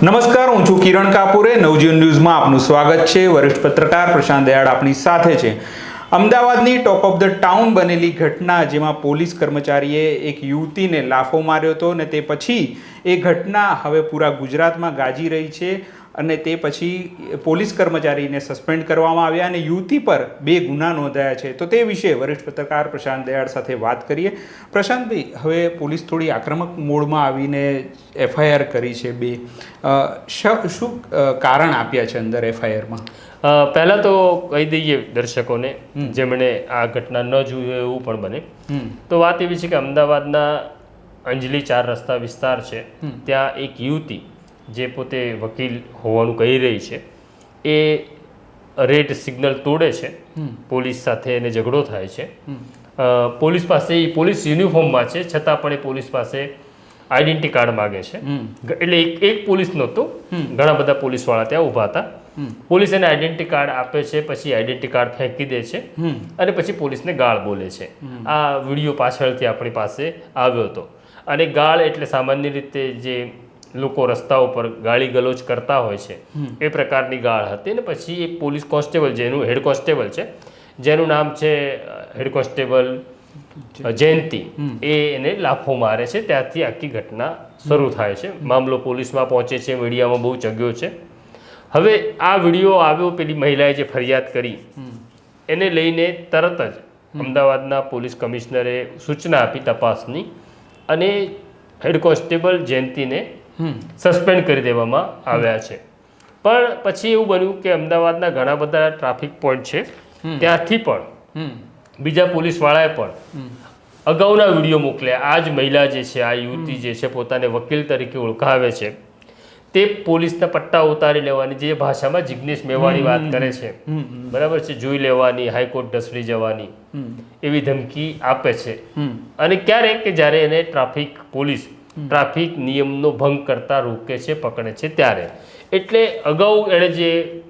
નમસ્કાર, હું છું કિરણ કાપુરે. નવજીવન ન્યૂઝમાં આપનું સ્વાગત છે. વરિષ્ઠ પત્રકાર પ્રશાંત દયાળ આપણી સાથે છે. અમદાવાદની ટોક ઓફ ધ ટાઉન બનેલી ઘટના, જેમાં પોલીસ કર્મચારીએ એક યુવતીને લાફો માર્યો હતો અને તે પછી એ ઘટના હવે પૂરા ગુજરાતમાં ગાજી રહી છે અને તે પછી પોલીસ કર્મચારીને સસ્પેન્ડ કરવામાં આવ્યા અને યુવતી પર 2 ગુના નોંધાયા છે. તો તે વિશે વરિષ્ઠ પત્રકાર પ્રશાંત દયાળ સાથે વાત કરીએ. પ્રશાંતભાઈ, હવે પોલીસ થોડી આક્રમક મોડમાં આવીને એફઆઈઆર કરી છે 2. શું કારણ આપ્યા છે અંદર એફઆઈઆરમાં? પહેલાં તો કહી દઈએ દર્શકોને જેમણે આ ઘટના ન જોઈ હોય એવું પણ બને, તો વાત એવી છે કે અમદાવાદના અંજલી 4 રસ્તા વિસ્તાર છે, ત્યાં એક યુવતી જે પોતે વકીલ હોવાનું કહી રહી છે, એ રેડ સિગ્નલ તોડે છે, પોલીસ સાથે એને ઝઘડો થાય છે. પોલીસ પાસે પોલીસ યુનિફોર્મમાં છે, છતાં પણ એ પોલીસ પાસે આઈડેન્ટિટી કાર્ડ માગે છે. એટલે એક પોલીસ નહોતું, ઘણા બધા પોલીસવાળા ત્યાં ઊભા હતા. પોલીસ એને આઈડેન્ટિટી કાર્ડ આપે છે, પછી આઈડેન્ટિટી કાર્ડ ફેંકી દે છે અને પછી પોલીસને ગાળ બોલે છે. આ વિડીયો પાછળથી આપણી પાસે આવ્યો હતો. અને ગાળ એટલે સામાન્ય રીતે જે લોકો રસ્તા ઉપર ગાળી ગલોચ કરતા હોય છે એ પ્રકારની ગાળ હતી. અને પછી એક પોલીસ કોન્સ્ટેબલ, જેનું હેડ કોન્સ્ટેબલ છે, જેનું નામ છે હેડ કોન્સ્ટેબલ જયંતિ, એને લાફો મારે છે. ત્યાંથી આખી ઘટના શરૂ થાય છે. મામલો પોલીસમાં પહોંચે છે, મીડિયામાં બહુ ચગ્યો છે. હવે આ વિડીયો આવ્યો, પેલી મહિલાએ જે ફરિયાદ કરી એને લઈને તરત જ અમદાવાદના પોલીસ કમિશનરે સૂચના આપી તપાસની અને હેડ કોન્સ્ટેબલ જયંતિને સસ્પેન્ડ કરી દેવામાં આવ્યા છે. પણ પછી એવું બન્યું કે અમદાવાદના ઘણા બધા ટ્રાફિક પોઈન્ટ છે, ત્યાંથી પણ બીજા પોલીસવાળાએ પણ અગાઉના વિડીયો મોકલ્યા. આ જ મહિલા જે છે, આ યુવતી જે છે, પોતાને વકીલ તરીકે ઓળખાવે છે, તે પોલીસના પટ્ટા ઉતારી લેવાની, જે ભાષામાં જિગ્નેશ મેવાણી વાત કરે છે, બરાબર છે, જોઈ લેવાની, હાઈકોર્ટ ઢસડી જવાની એવી ધમકી આપે છે. અને ક્યારેક કે જ્યારે એને પોલીસ ટ્રાફિક નિયમનો ભંગ કરતા રોકે છે, પકડે છે, ત્યારે. એટલે અગાઉ એણે જે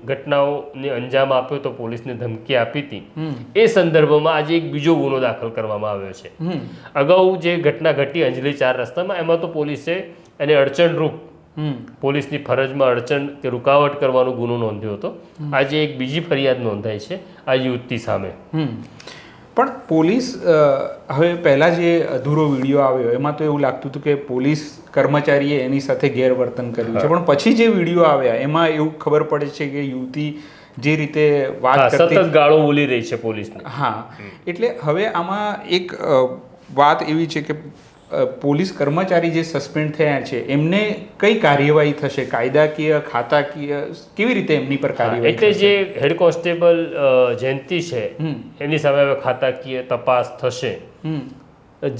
ઘટનાઓને અંજામ આપ્યો તો પોલીસને ધમકી આપી હતી, એ સંદર્ભમાં આજે એક બીજો ગુનો દાખલ કરવામાં આવ્યો છે. અગાઉ જે ઘટના ઘટી અંજલી 4 રસ્તામાં, એમાં તો પોલીસે એને અડચણરૂપ, પોલીસની ફરજમાં અડચણ કે રૂકાવટ કરવાનો ગુનો નોંધ્યો હતો. આજે એક બીજી ફરિયાદ નોંધાઈ છે આ યુવતી સામે. પણ પોલીસ, હવે પહેલાં જે અધૂરો વિડીયો આવ્યો એમાં તો એવું લાગતું હતું કે પોલીસ કર્મચારીએ એની સાથે ગેરવર્તન કર્યું છે, પણ પછી જે વિડીયો આવ્યા એમાં એવું ખબર પડે છે કે યુવતી જે રીતે વાત કરતી, સતત ગાળો બોલી રહી છે પોલીસને. હા, એટલે હવે આમાં એક વાત એવી છે કે પોલીસ કર્મચારી જે સસ્પેન્ડ થયા છે એમને કઈ કાર્યવાહી થશે? કાયદાકીય, ખાતાકીય, કેવી રીતે એમની પર કાર્યવાહી? એટલે જે હેડ કોન્સ્ટેબલ જયંતિ છે એની સામે હવે ખાતાકીય તપાસ થશે.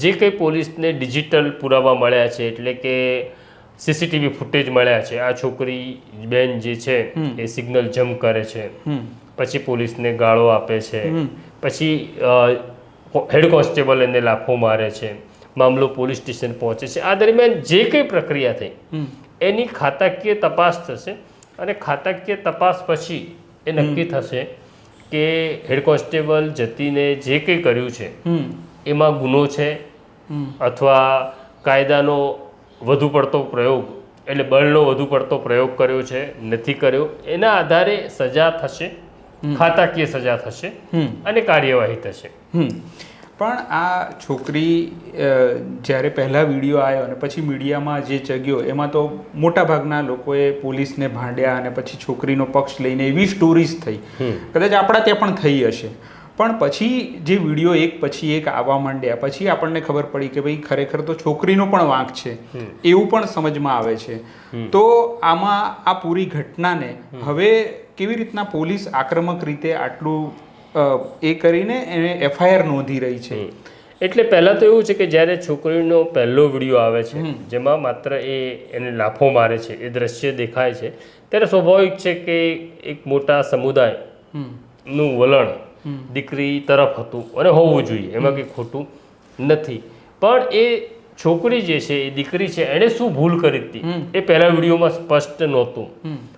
જે કંઈ પોલીસને ડિજિટલ પુરાવા મળ્યા છે, એટલે કે સીસીટીવી ફૂટેજ મળ્યા છે, આ છોકરી બેન જે છે એ સિગ્નલ જમ્પ કરે છે, પછી પોલીસને ગાળો આપે છે, પછી હેડ કોન્સ્ટેબલ એને લાફો મારે છે, મામલો પોલીસ સ્ટેશન પહોંચે છે. આ દરમિયાન જે કંઈ પ્રક્રિયા થઈ એની ખાતાકીય તપાસ થશે અને ખાતાકીય તપાસ પછી એ નક્કી થશે કે હેડ કોન્સ્ટેબલ જતીને જે કંઈ કર્યું છે એમાં ગુનો છે અથવા કાયદાનો વધુ પડતો પ્રયોગ, એટલે બળનો વધુ પડતો પ્રયોગ કર્યો છે, નથી કર્યો. એના આધારે સજા થશે, ખાતાકીય સજા થશે અને કાર્યવાહી થશે. પણ આ છોકરી જ્યારે પહેલાં વિડીયો આવ્યો અને પછી મીડિયામાં જે ચગ્યો એમાં તો મોટાભાગના લોકોએ પોલીસને ભાંડ્યા અને પછી છોકરીનો પક્ષ લઈને એવી સ્ટોરીઝ થઈ, કદાચ આપણા ત્યાં પણ થઈ હશે. પણ પછી જે વિડીયો એક પછી એક આવવા માંડ્યા પછી આપણને ખબર પડી કે ભાઈ ખરેખર તો છોકરીનો પણ વાંક છે, એવું પણ સમજમાં આવે છે. તો આમાં આ પૂરી ઘટનાને હવે કેવી રીતના પોલીસ આક્રમક રીતે આટલું એ કરીને એને એફઆઈઆર નોંધી રહી છે? એટલે પહેલાં તો એવું છે કે જ્યારે છોકરીનો પહેલો વિડીયો આવે છે જેમાં માત્ર એને લાફો મારે છે એ દ્રશ્ય દેખાય છે, ત્યારે સ્વાભાવિક છે કે એક મોટા સમુદાયનું વલણ દીકરી તરફ હતું અને હોવું જોઈએ, એમાં કંઈ ખોટું નથી. પણ એ છોકરી જે છે, એ દીકરી છે, એણે શું ભૂલ કરી હતી એ પહેલા વિડીયોમાં સ્પષ્ટ નહોતું.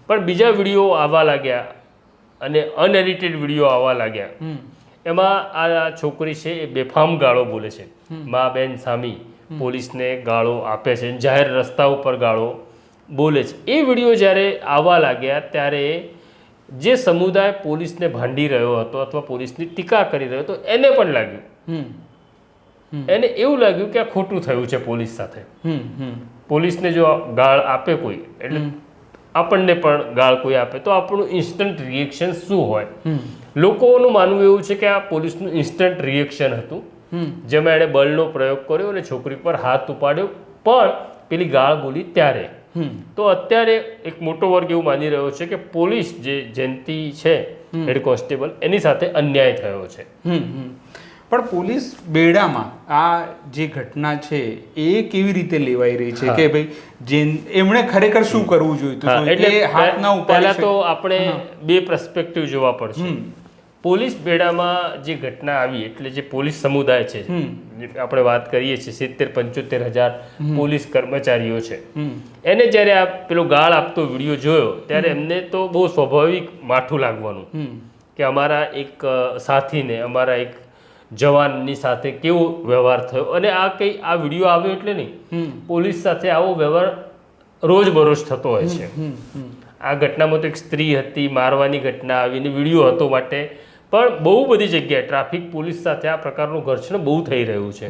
પણ બીજા વિડીયો આવવા લાગ્યા અને અનએડિટેડ વિડીયો આવવા લાગ્યા, એમાં આ છોકરી છે એ બેફામ ગાળો બોલે છે, મા બેન સામી પોલીસને ગાળો આપે છે, જાહેર રસ્તા ઉપર ગાળો બોલે છે. એ વિડીયો જ્યારે આવવા લાગ્યા ત્યારે જે સમુદાય પોલીસને ભાંડી રહ્યો હતો અથવા પોલીસની ટીકા કરી રહ્યો હતો એને પણ લાગ્યું, એને એવું લાગ્યું કે આ ખોટું થયું છે પોલીસ સાથે. પોલીસને જો ગાળ આપે કોઈ, એટલે આપણને પણ ગાળ કોઈ આપે તો આપણું ઇન્સ્ટન્ટ રિએક્શન શું હોય? લોકોનું માનવું એવું છે કે આ પોલીસનું ઇન્સ્ટન્ટ રિએક્શન હતું, જેમાં એણે બળનો પ્રયોગ કર્યો અને છોકરી પર હાથ ઉપાડ્યો, પણ પેલી ગાળ બોલી ત્યારે. તો અત્યારે એક મોટો વર્ગ એવું માની રહ્યો છે કે પોલીસ જે જયંતિ છે હેડ કોન્સ્ટેબલ એની સાથે અન્યાય થયો છે. પણ પોલીસ બેડામાં આ જે ઘટના છે એ કેવી રીતે લેવાઈ રહી છે કે ભાઈ એમણે ખરેખર શું કરવું જોઈતું? એટલે પહેલા તો આપણે બે પર્સપેક્ટિવ જોવા પડશે. પોલીસ બેડામાં જે ઘટના આવી એટલે જે પોલીસ સમુદાય છે, આપણે વાત કરીએ છીએ 70-75 હજાર પોલીસ કર્મચારીઓ છે, એને જ્યારે આ પેલો ગાળ આપતો વિડીયો જોયો ત્યારે એમને તો બહુ સ્વાભાવિક માઠું લાગવાનું કે અમારા એક સાથીને, અમારા એક જવાનની સાથે કેવો વ્યવહાર થયો. અને આ વિડીયો આવ્યો એટલે નહીં, પોલીસ સાથે આવો વ્યવહાર રોજબરોજ થતો હોય છે. આ ઘટનામાં તો એક સ્ત્રી હતી, મારવાની ઘટના આવીને વિડીયો હતો માટે, પણ બહુ બધી જગ્યાએ ટ્રાફિક પોલીસ સાથે આ પ્રકારનું ઘર્ષણ બહુ થઈ રહ્યું છે.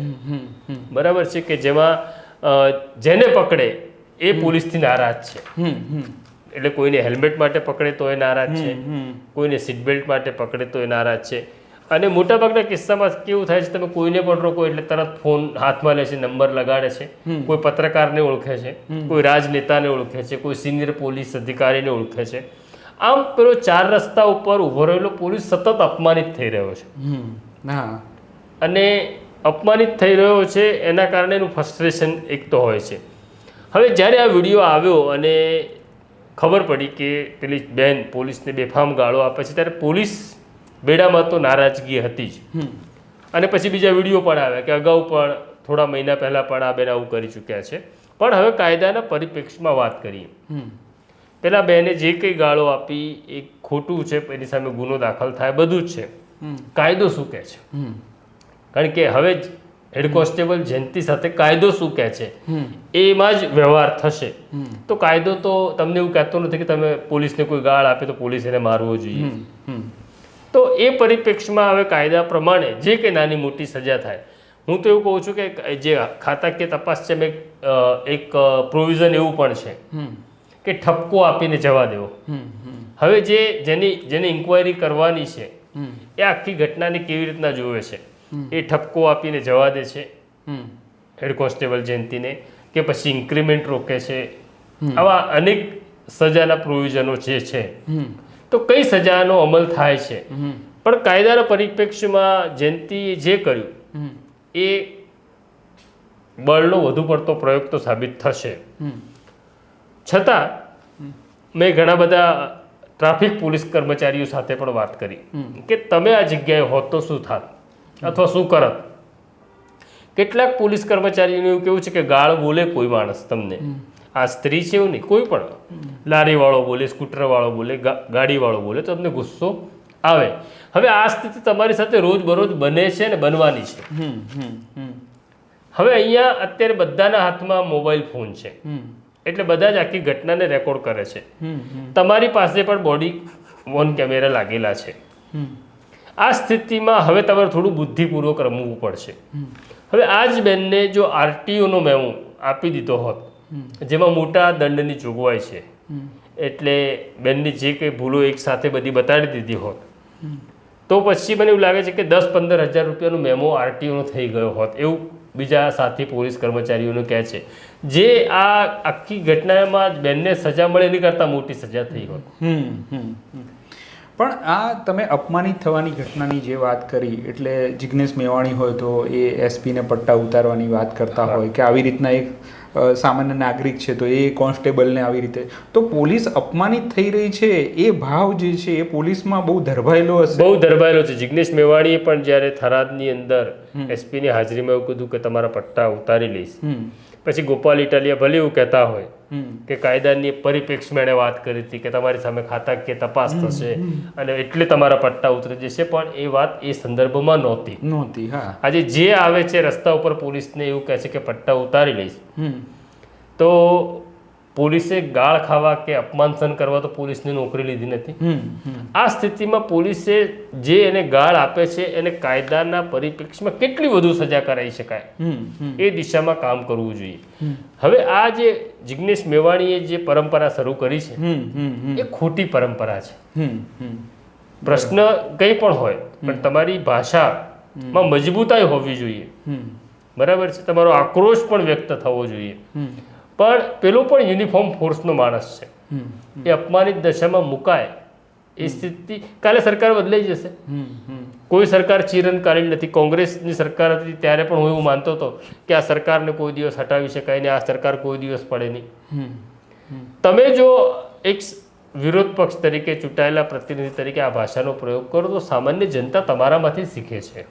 બરાબર છે કે જેમાં જેને પકડે એ પોલીસથી નારાજ છે. એટલે કોઈને હેલ્મેટ માટે પકડે તો એ નારાજ છે, કોઈને સીટ બેલ્ટ માટે પકડે તો એ નારાજ છે. અને મોટાભાગના કિસ્સામાં કેવું થાય છે, તમે કોઈને પણ રોકો એટલે તરત ફોન હાથમાં લે છે, નંબર લગાડે છે. કોઈ પત્રકારને ઓળખે છે, કોઈ રાજનેતાને ઓળખે છે, કોઈ સિનિયર પોલીસ અધિકારીને ઓળખે છે. આમ પેલો 4 રસ્તા ઉપર ઊભો રહેલો પોલીસ સતત અપમાનિત થઈ રહ્યો છે. અને અપમાનિત થઈ રહ્યો છે એના કારણે એનું ફ્રસ્ટ્રેશન એક તો હોય છે. હવે જ્યારે આ વિડીયો આવ્યો અને ખબર પડી કે પેલી બેન પોલીસને બેફામ ગાળો આપે છે, ત્યારે પોલીસ બેડામાં તો નારાજગી હતી જ. અને પછી બીજા વિડીયો પણ આવ્યા કે અગાઉ પણ થોડા મહિના પહેલાં પણ આ બેન આવું કરી ચૂક્યા છે. પણ હવે કાયદાના પરિપ્રેક્ષમાં વાત કરીએ. પેલા બેને જે કંઈ ગાળો આપી એ ખોટું છે, એની સામે ગુનો દાખલ થાય, બધું જ છે. કાયદો શું કહે છે? કારણ કે હવે હેડ કોન્સ્ટેબલ જયંતિ સાથે કાયદો શું કહે છે એમાં જ વ્યવહાર થશે. તો કાયદો તો તમને એવું કહેતો નથી કે તમે પોલીસને કોઈ ગાળ આપે તો પોલીસ એને મારવો જોઈએ. તો એ પરિપ્રેક્ષમાં હવે કાયદા પ્રમાણે જે કંઈ નાની મોટી સજા થાય, હું તો એવું કહું છું કે જે ખાતાકીય તપાસ છે મેં એક પ્રોવિઝન એવું પણ છે કે ઠપકો આપીને જવા દેવો. હવે જેની ઇન્ક્વાયરી કરવાની છે એ આખી ઘટનાને કેવી રીતના જોવે છે, એ ઠપકો આપીને જવા દે છે હેડ કોન્સ્ટેબલ જયંતિને, કે પછી ઇન્ક્રીમેન્ટ રોકે છે. આવા અનેક સજાના પ્રોવિઝનો જે છે, તો કઈ સજાનો અમલ થાય છે. પણ કાયદાના પરિપ્રેક્ષ્યમાં જયંતિએ જે કર્યું એ બળનો વધુ પડતો પ્રયોગ તો સાબિત થશે. છતાં મેં ઘણા બધા ટ્રાફિક પોલીસ કર્મચારીઓ સાથે પણ વાત કરી કે તમે આ જગ્યાએ હોત તો શું થાત અથવા શું કરત. કેટલાક પોલીસ કર્મચારીઓનું એવું કેવું છે કે ગાળ બોલે કોઈ માણસ તમને, આ સ્ત્રી છે એવું નહીં, કોઈ પણ લારીવાળો બોલે, સ્કૂટરવાળો બોલે, ગાડીવાળો બોલે તો તમને ગુસ્સો આવે. હવે આ સ્થિતિ તમારી સાથે રોજબરોજ બને છે ને બનવાની છે. હવે અહીંયા અત્યારે બધાના હાથમાં મોબાઈલ ફોન છે, એટલે બધા જ આખી ઘટનાને રેકોર્ડ કરે છે. તમારી પાસે પણ બોડી વોર્ન કેમેરા લાગેલા છે. આ સ્થિતિમાં હવે તમારે થોડું બુદ્ધિપૂર્વક રમવું પડશે. હવે આ જ બેનને જો આરટીઓનો મેમો આપી દીધો હોત જેમાં મોટા દંડની જોગવાઈ છે, એટલે બેનની જે કંઈ ભૂલો એક સાથે બધી બતાડી દીધી હોત, તો પછી મને એવું લાગે છે કે 10-15 હજાર રૂપિયાનો મેમો આરટીઓનો થઈ ગયો હોત, એવું બીજા સાથી પોલીસ કર્મચારીઓનું કહે છે. જે આ આખી ઘટનામાં બેનને સજા મળે એની કરતાં મોટી સજા થઈ હોત. પણ આ તમે અપમાનિત થવાની ઘટનાની જે વાત કરી, એટલે જિગ્નેશ મેવાણી હોય તો એ એસપીને પટ્ટા ઉતારવાની વાત કરતા હોય કે આવી રીતના એક સામાન્ય નાગરિક છે તો એ કોન્સ્ટેબલને આવી રીતે, તો પોલીસ અપમાનિત થઈ રહી છે એ ભાવ જે છે એ પોલીસમાં બહુ ધરબાયેલો હશે. બહુ ધરબાયેલો છે. જિગ્નેશ મેવાણીએ પણ જ્યારે થરાદની અંદર એસપીની હાજરીમાં એવું કીધું કે તમારા પટ્ટા ઉતારી લઈશ. પછી ગોપાલ ઇટાલિયા ભલે એવું કહેતા હોય કે કાયદાની પરિપ્રેક્ષમાં એણે વાત કરી હતી કે તમારી સામે ખાતાકીય તપાસ થશે અને એટલે તમારા પટ્ટા ઉતરી જશે, પણ એ વાત એ સંદર્ભમાં નહોતી. આજે જે આવે છે રસ્તા ઉપર પોલીસને એવું કહે છે કે પટ્ટા ઉતારી લઈશ, તો પોલીસે ગાળ ખાવા કે અપમાન સહન કરવા તો પોલીસની નોકરી લીધી નથી. આ સ્થિતિમાં પોલીસે જે એને ગાળ આપે છે એને કાયદાના પરિપ્રેક્ષમાં કેટલી વધુ સજા કરાવી શકાય એ દિશામાં કામ કરવું જોઈએ. હવે આ જે જિગ્નેશ મેવાણીએ જે પરંપરા શરૂ કરી છે એ ખોટી પરંપરા છે. પ્રશ્ન કંઈ પણ હોય પણ તમારી ભાષામાં મજબૂતાઈ હોવી જોઈએ, બરાબર છે, તમારો આક્રોશ પણ વ્યક્ત થવો જોઈએ. પણ પેલો પણ યુનિફોર્મ ફોર્સનો માણસ છે, એ અપમાનિત દશામાં મુકાય એ સ્થિતિ કાલે સરકાર બદલાઈ જશે. કોઈ સરકાર ચિરંતકાલીન નથી. કોંગ્રેસની સરકાર હતી ત્યારે પણ હું એવું માનતો હતો કે આ સરકારને કોઈ દિવસ હટાવી શકાય ને આ સરકાર કોઈ દિવસ પડે નહીં. તમે જો એક વિરોધ પક્ષ તરીકે ચૂંટાયેલા પ્રતિનિધિ તરીકે આ ભાષાનો પ્રયોગ કરો તો સામાન્ય જનતા તમારામાંથી શીખે છે.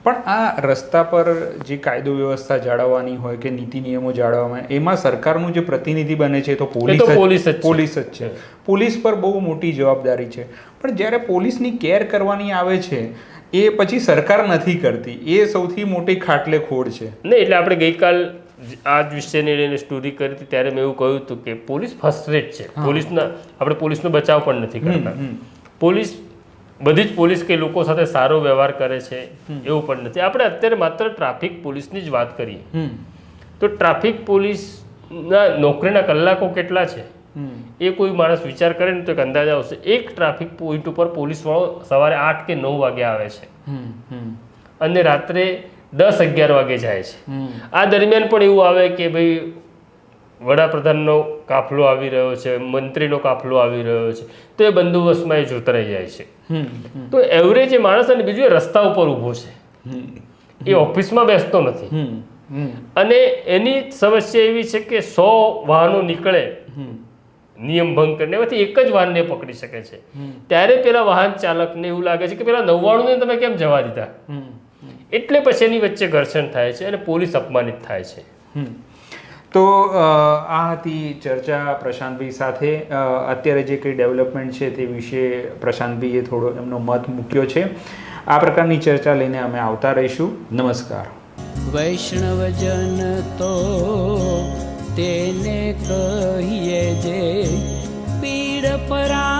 પણ આ રસ્તા પર જે કાયદો વ્યવસ્થા જાળવવાની હોય કે નીતિ નિયમો જાળવવામાં એમાં સરકારનું જે પ્રતિનિધિ બને છે તો પોલીસ જ છે. પોલીસ પર બહુ મોટી જવાબદારી છે. પણ જ્યારે પોલીસની કેર કરવાની આવે છે એ પછી સરકાર નથી કરતી, એ સૌથી મોટી ખાટલે ખોડ છે. નહીં, એટલે આપણે ગઈકાલ આ જ વિષયને લઈને સ્ટોરી કરી હતી ત્યારે મેં એવું કહ્યું હતું કે પોલીસ ફર્સ્ટ છે. આપણે પોલીસનો બચાવ પણ નથી કરતા. પોલીસ બધી જ પોલીસ કે લોકો સાથે સારો વ્યવહાર કરે છે એવું પણ નથી. આપણે અત્યારે માત્ર ટ્રાફિક પોલીસની જ વાત કરીએ તો ટ્રાફિક પોલીસના નોકરીના કલાકો કેટલા છે એ કોઈ માણસ વિચાર કરે ને તો એક અંદાજ આવશે. એક ટ્રાફિક પોઈન્ટ ઉપર પોલીસવાળો સવારે 8 કે 9 વાગે આવે છે અને રાત્રે 10-11 વાગે જાય છે. આ દરમિયાન પણ એવું આવે કે ભાઈ વડાપ્રધાનનો કાફલો આવી રહ્યો છે, મંત્રીનો કાફલો આવી રહ્યો છે, તો એ બંદોબસ્તમાં એ જોતરાઈ જાય છે. તો એવરેજ એ માણસ અને બીજું એ રસ્તા ઉપર ઊભો છે, એ ઓફિસમાં બેસતો નથી. અને એની સમસ્યા એવી છે કે 100 વાહનો નીકળે નિયમ ભંગ કરીને, એમાંથી એક જ વાહનને પકડી શકે છે. ત્યારે પેલા વાહન ચાલકને એવું લાગે છે કે પેલા 99 ને તમે કેમ જવા દીધા, એટલે પછી એની વચ્ચે ઘર્ષણ થાય છે અને પોલીસ અપમાનિત થાય છે. તો આ હતી ચર્ચા પ્રશાંતભાઈ સાથે. અત્યારે જે કંઈ ડેવલપમેન્ટ છે તે વિશે પ્રશાંતભાઈએ થોડો એમનો મત મૂક્યો છે. આ પ્રકારની ચર્ચા લઈને અમે આવતા રહીશું. નમસ્કાર. વૈષ્ણવજન તો તેને કહીએ જે પીડ પરા